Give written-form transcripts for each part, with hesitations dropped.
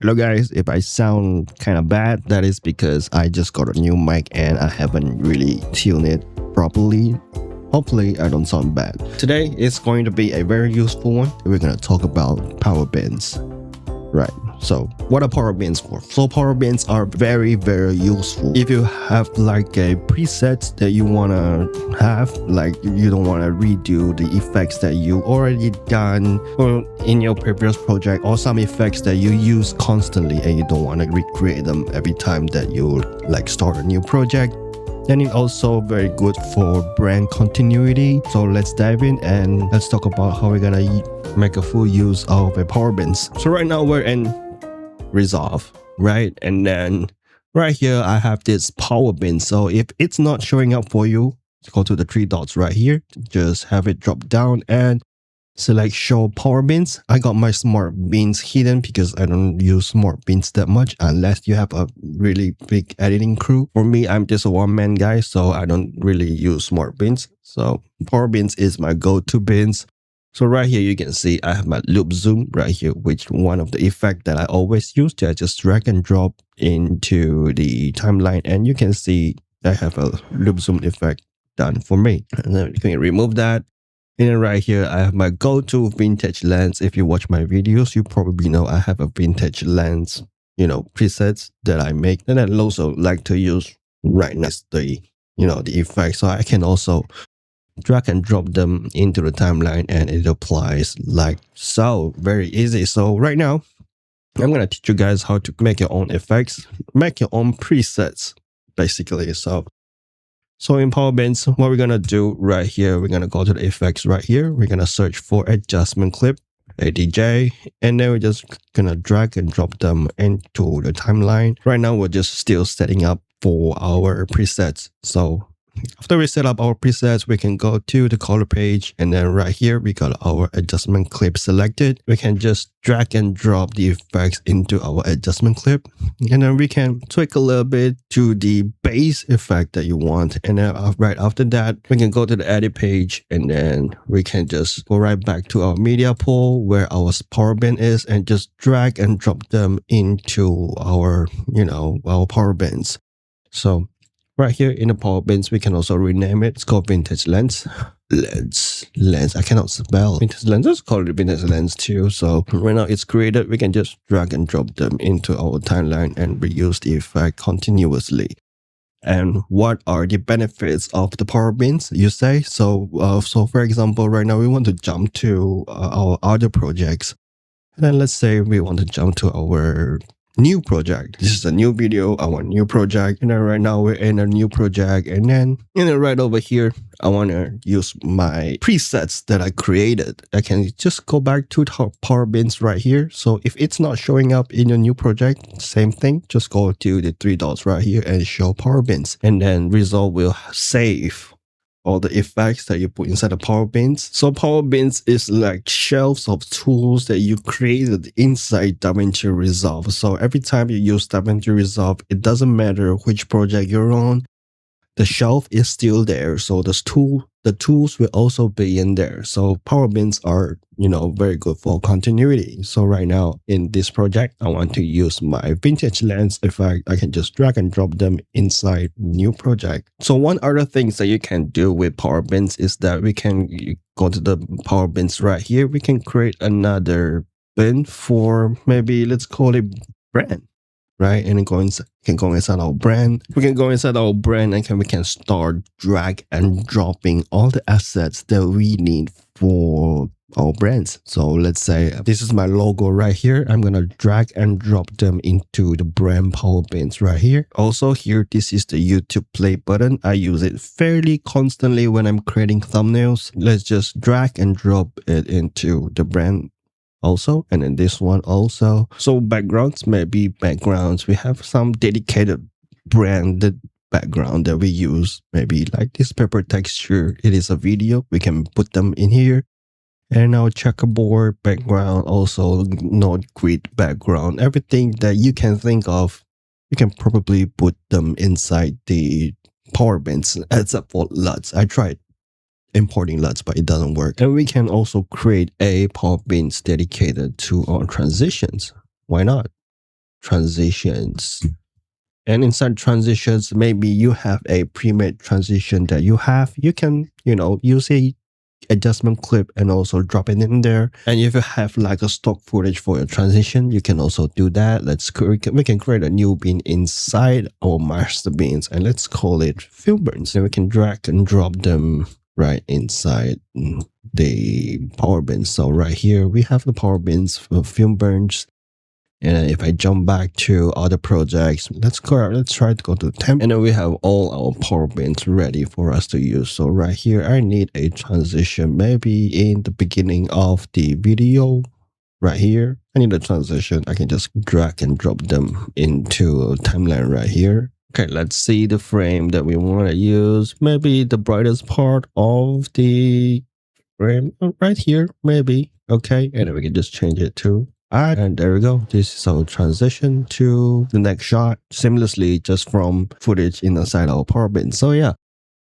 Hello guys, if I sound kind of bad, that is because I just got a new mic and I haven't really tuned it properly. Hopefully I don't sound bad. Today is going to be a very useful one. We're going to talk about power bins. Right, so what are power bins for? So power bins are very useful if you have like a preset that you want to have, like you don't want to redo the effects that you already done or in your previous project, or some effects that you use constantly and you don't want to recreate them every time that you like start a new project. Then it's also very good for brand continuity. So let's dive in and let's talk about how we're gonna make a full use of a power bins. So right now we're in Resolve, right? And then right here I have this power bin. So if it's not showing up for you, go to the three dots right here, just have it drop down and select show power bins. I got my smart bins hidden because I don't use smart bins that much unless you have a really big editing crew. For me, I'm just a one-man guy, so I don't really use smart bins. So power bins is my go-to bins. So right here, you can see I have my loop zoom right here, which one of the effect that I always use to just drag and drop into the timeline. And you can see I have a loop zoom effect done for me. And then you can remove that. And then right here, I have my go-to vintage lens. If you watch my videos, you probably know I have a vintage lens, presets that I make. And I also like to use right next the effect. So I can also drag and drop them into the timeline and it applies like so. Very easy. So right now, I'm going to teach you guys how to make your own effects, make your own presets, basically. So in power bins, what we're going to do right here, we're going to go to the effects right here. We're going to search for adjustment clip, ADJ, and then we're just going to drag and drop them into the timeline. Right now, we're just still setting up for our presets. So after we set up our presets, we can go to the color page, and then right here, we got our adjustment clip selected. We can just drag and drop the effects into our adjustment clip, and then we can tweak a little bit to the base effect that you want. And then right after that, we can go to the edit page, and then we can just go right back to our media pool where our power bin is and just drag and drop them into our, our power bins. So right here in the power bins, we can also rename it. It's called vintage lens. Lens. I cannot spell vintage lens. Let's call it vintage lens too. So right now it's created. We can just drag and drop them into our timeline and reuse the effect continuously. And what are the benefits of the power bins, you say? So for example, right now we want to jump to our other projects. And then let's say we want to jump to our new project. This is a new video. I want a new project. And then right now we're in a new project. And then right over here, I want to use my presets that I created. I can just go back to the power bins right here. So if it's not showing up in your new project, same thing. Just go to the three dots right here and show power bins. And then Resolve will save all the effects that you put inside the power bins. So power bins is like shelves of tools that you created inside DaVinci Resolve. So every time you use DaVinci Resolve, it doesn't matter which project you're on, the shelf is still there. So the tools will also be in there. So power bins are, very good for continuity. So right now in this project, I want to use my vintage lens effect. I can just drag and drop them inside new project. So one other things that you can do with power bins is that we can go to the power bins right here. We can create another bin for maybe let's call it brand. Right, and then can go inside our brand. We can go inside our brand and we can start drag and dropping all the assets that we need for our brands. So let's say this is my logo right here. I'm gonna drag and drop them into the brand power bins right here. Also here, this is the YouTube play button. I use it fairly constantly when I'm creating thumbnails. Let's just drag and drop it into the brand also, and then this one also. So backgrounds, maybe backgrounds, we have some dedicated branded background that we use, maybe like this paper texture. It is a video, we can put them in here. And our checkerboard background, also node grid background, everything that you can think of, you can probably put them inside the power bins, except for LUTs. I tried importing LUTs, but it doesn't work. And we can also create a power bins dedicated to our transitions. Why not? transitions. And inside transitions, maybe you have a pre-made transition that you can, use a adjustment clip and also drop it in there. And if you have like a stock footage for your transition, you can also do that. We can create a new bin inside our master bins, and let's call it film burns. And we can drag and drop them right inside the power bins. So right here we have the power bins for film burns. And if I jump back to other projects, let's try to go to the temp. And then we have all our power bins ready for us to use. So right here, I need a transition, maybe in the beginning of the video. Right here, I need a transition. I can just drag and drop them into a timeline right here. Okay, let's see the frame that we want to use. Maybe the brightest part of the frame right here, maybe. Okay, and then we can just change it to. And there we go. This is our transition to the next shot seamlessly just from footage inside our power bin. So yeah.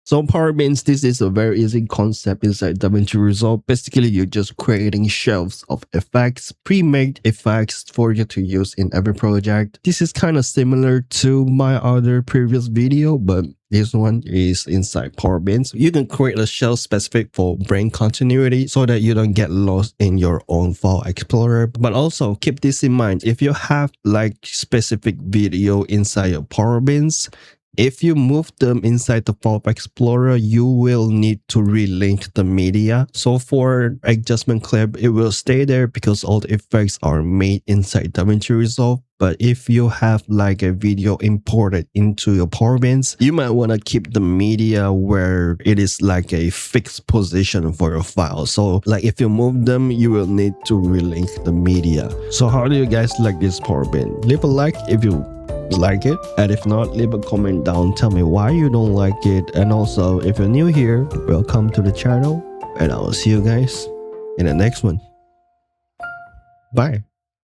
So power bins, this is a very easy concept inside DaVinci Resolve. Basically, you're just creating shelves of effects, pre-made effects for you to use in every project. This is kind of similar to my other previous video, but this one is inside power bins. You can create a shelf specific for brain continuity so that you don't get lost in your own file explorer. But also keep this in mind, if you have like specific video inside your power bins, if you move them inside the File Explorer, you will need to relink the media. So for adjustment clip, it will stay there because all the effects are made inside DaVinci Resolve. But if you have like a video imported into your power bins, you might want to keep the media where it is like a fixed position for your file. So like if you move them, you will need to relink the media. So how do you guys like this power bin? Leave a like if you like it, and if not, leave a comment down, tell me why you don't like it. And also, if you're new here, welcome to the channel, and I will see you guys in the next one. Bye.